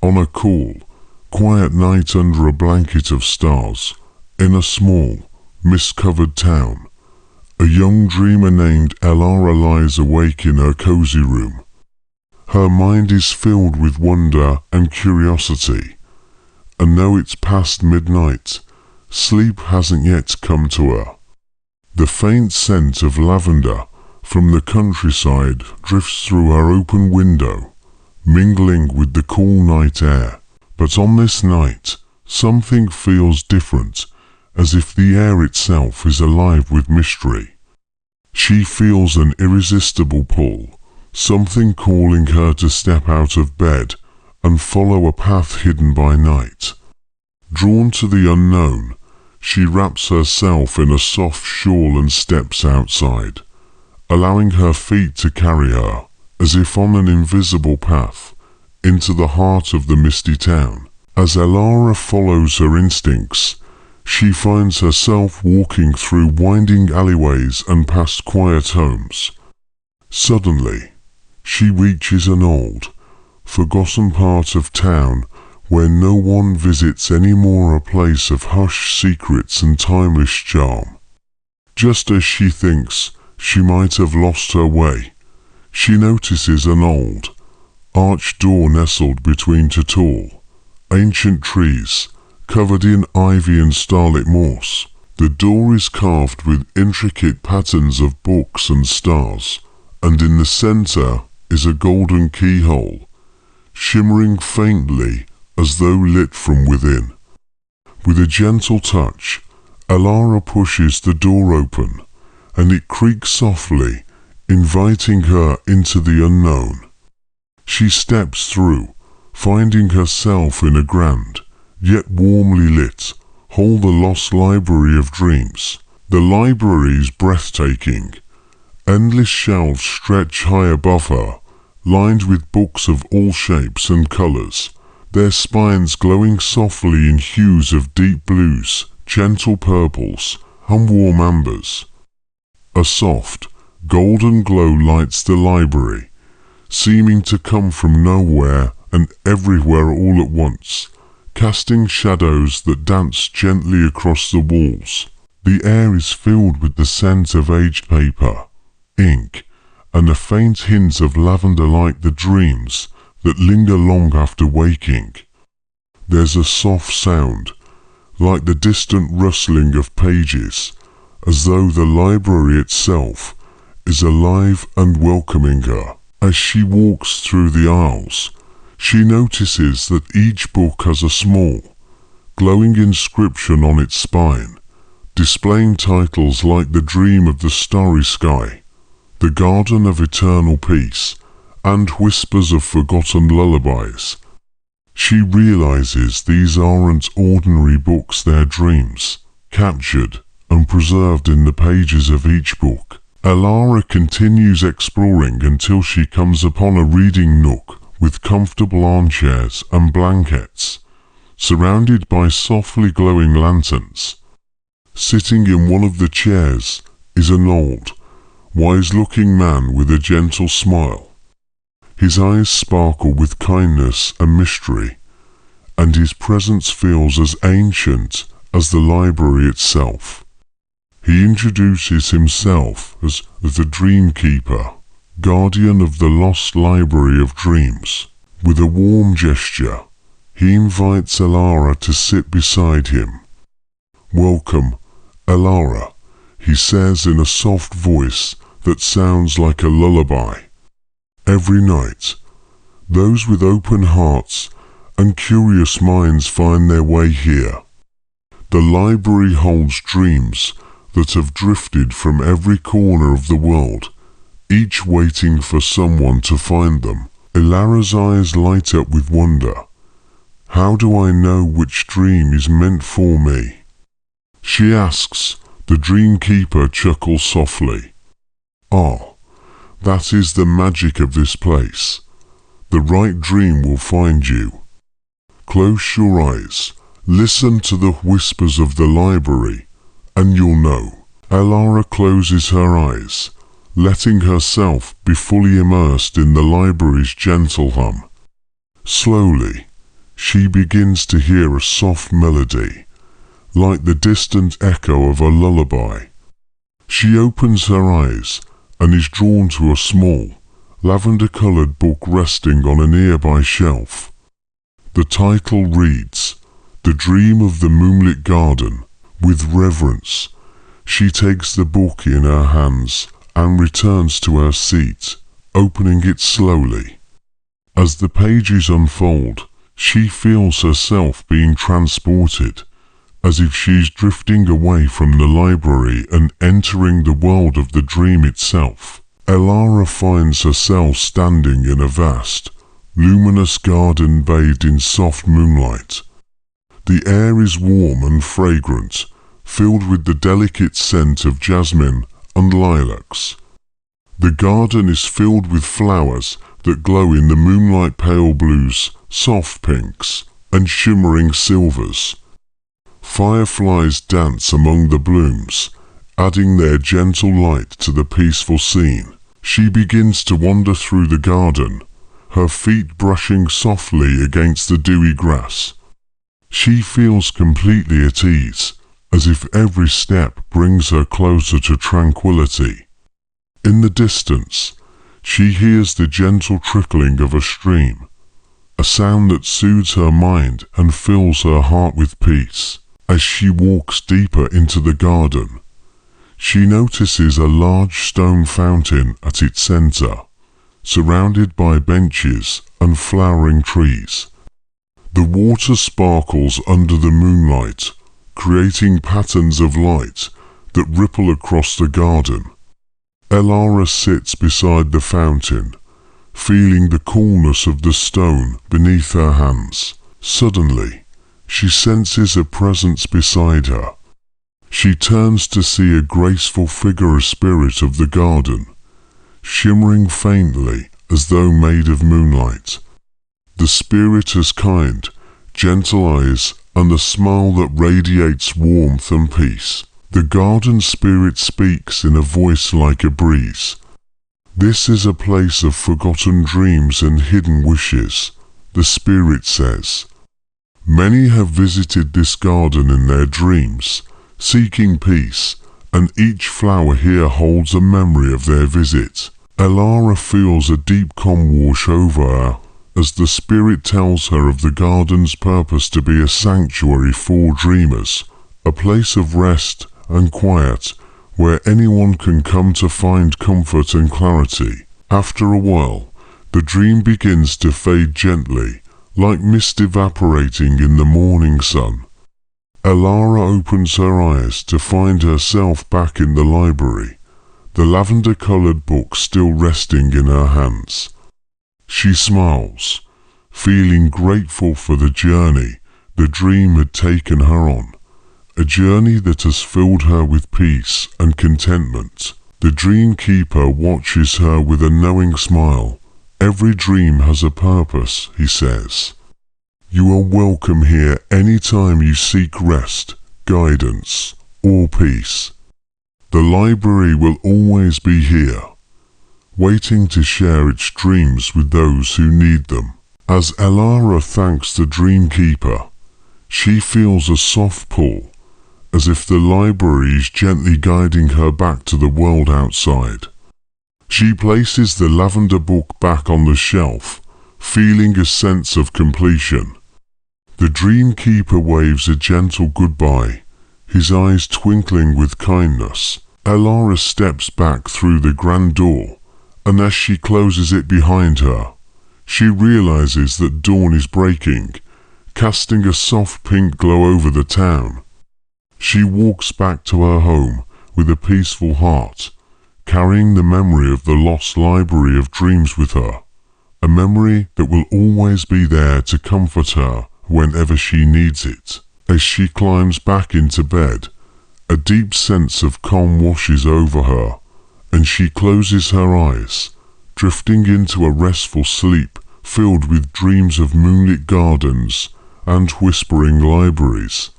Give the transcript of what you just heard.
On a cool, quiet night under a blanket of stars, in a small, mist-covered town, a young dreamer named Elara lies awake in her cozy room. Her mind is filled with wonder and curiosity, and though it's past midnight, sleep hasn't yet come to her. The faint scent of lavender from the countryside drifts through her open window, mingling with the cool night air. But on this night, something feels different, as if the air itself is alive with mystery. She feels an irresistible pull, something calling her to step out of bed and follow a path hidden by night. Drawn to the unknown, she wraps herself in a soft shawl and steps outside, allowing her feet to carry her, as if on an invisible path, into the heart of the misty town. As Elara follows her instincts, she finds herself walking through winding alleyways and past quiet homes. Suddenly, she reaches an old, forgotten part of town where no one visits anymore, a place of hushed secrets and timeless charm. Just as she thinks she might have lost her way, she notices an old, arched door nestled between two tall, ancient trees, covered in ivy and starlit moss. The door is carved with intricate patterns of books and stars, and in the center is a golden keyhole, shimmering faintly as though lit from within. With a gentle touch, Elara pushes the door open, and it creaks softly, inviting her into the unknown. She steps through, finding herself in a grand, yet warmly lit, hall, the lost library of dreams. The library is breathtaking. Endless shelves stretch high above her, lined with books of all shapes and colors, their spines glowing softly in hues of deep blues, gentle purples, and warm ambers. A soft, golden glow lights the library, seeming to come from nowhere and everywhere all at once, casting shadows that dance gently across the walls. The air is filled with the scent of aged paper, ink, and a faint hint of lavender, like the dreams that linger long after waking. There's a soft sound, like the distant rustling of pages, as though the library itself is alive and welcoming her. As she walks through the aisles, she notices that each book has a small, glowing inscription on its spine, displaying titles like The Dream of the Starry Sky, The Garden of Eternal Peace, and Whispers of Forgotten Lullabies. She realizes these aren't ordinary books, they're dreams, captured and preserved in the pages of each book. Elara continues exploring until she comes upon a reading nook with comfortable armchairs and blankets, surrounded by softly glowing lanterns. Sitting in one of the chairs is an old, wise-looking man with a gentle smile. His eyes sparkle with kindness and mystery, and his presence feels as ancient as the library itself. He introduces himself as the Dream Keeper, guardian of the lost library of dreams. With a warm gesture, he invites Elara to sit beside him. "Welcome, Elara," he says in a soft voice that sounds like a lullaby. Every night, those with open hearts and curious minds find their way here. The library holds dreams that have drifted from every corner of the world, each waiting for someone to find them. Elara's eyes light up with wonder. How do I know which dream is meant for me? She asks. The Dream Keeper chuckles softly. "Ah, that is the magic of this place. The right dream will find you. Close your eyes, listen to the whispers of the library, and you'll know." Elara closes her eyes, letting herself be fully immersed in the library's gentle hum. Slowly, she begins to hear a soft melody, like the distant echo of a lullaby. She opens her eyes and is drawn to a small, lavender-colored book resting on a nearby shelf. The title reads, "The Dream of the Moonlit Garden." With reverence, she takes the book in her hands and returns to her seat, opening it slowly. As the pages unfold, she feels herself being transported, as if she's drifting away from the library and entering the world of the dream itself. Elara finds herself standing in a vast, luminous garden bathed in soft moonlight. The air is warm and fragrant, filled with the delicate scent of jasmine and lilacs. The garden is filled with flowers that glow in the moonlight, pale blues, soft pinks, and shimmering silvers. Fireflies dance among the blooms, adding their gentle light to the peaceful scene. She begins to wander through the garden, her feet brushing softly against the dewy grass. She feels completely at ease, as if every step brings her closer to tranquility. In the distance, she hears the gentle trickling of a stream, a sound that soothes her mind and fills her heart with peace. As she walks deeper into the garden, she notices a large stone fountain at its center, surrounded by benches and flowering trees. The water sparkles under the moonlight, creating patterns of light that ripple across the garden. Elara sits beside the fountain, feeling the coolness of the stone beneath her hands. Suddenly, she senses a presence beside her. She turns to see a graceful figure, a spirit of the garden, shimmering faintly as though made of moonlight. The spirit has kind, gentle eyes and a smile that radiates warmth and peace. The garden spirit speaks in a voice like a breeze. "This is a place of forgotten dreams and hidden wishes," the spirit says. "Many have visited this garden in their dreams, seeking peace, and each flower here holds a memory of their visit." Elara feels a deep calm wash over her as the spirit tells her of the garden's purpose to be a sanctuary for dreamers, a place of rest and quiet where anyone can come to find comfort and clarity. After a while, the dream begins to fade gently, like mist evaporating in the morning sun. Elara opens her eyes to find herself back in the library, the lavender-colored book still resting in her hands. She smiles, feeling grateful for the journey the dream had taken her on, a journey that has filled her with peace and contentment. The dream keeper watches her with a knowing smile. "Every dream has a purpose," he says. "You are welcome here anytime you seek rest, guidance, or peace. The library will always be here, waiting to share its dreams with those who need them." As Elara thanks the dream keeper, she feels a soft pull, as if the library is gently guiding her back to the world outside. She places the lavender book back on the shelf, feeling a sense of completion. The dream keeper waves a gentle goodbye, his eyes twinkling with kindness. Elara steps back through the grand door, and as she closes it behind her, she realizes that dawn is breaking, casting a soft pink glow over the town. She walks back to her home with a peaceful heart, carrying the memory of the lost library of dreams with her, a memory that will always be there to comfort her whenever she needs it. As she climbs back into bed, a deep sense of calm washes over her, and she closes her eyes, drifting into a restful sleep filled with dreams of moonlit gardens and whispering libraries.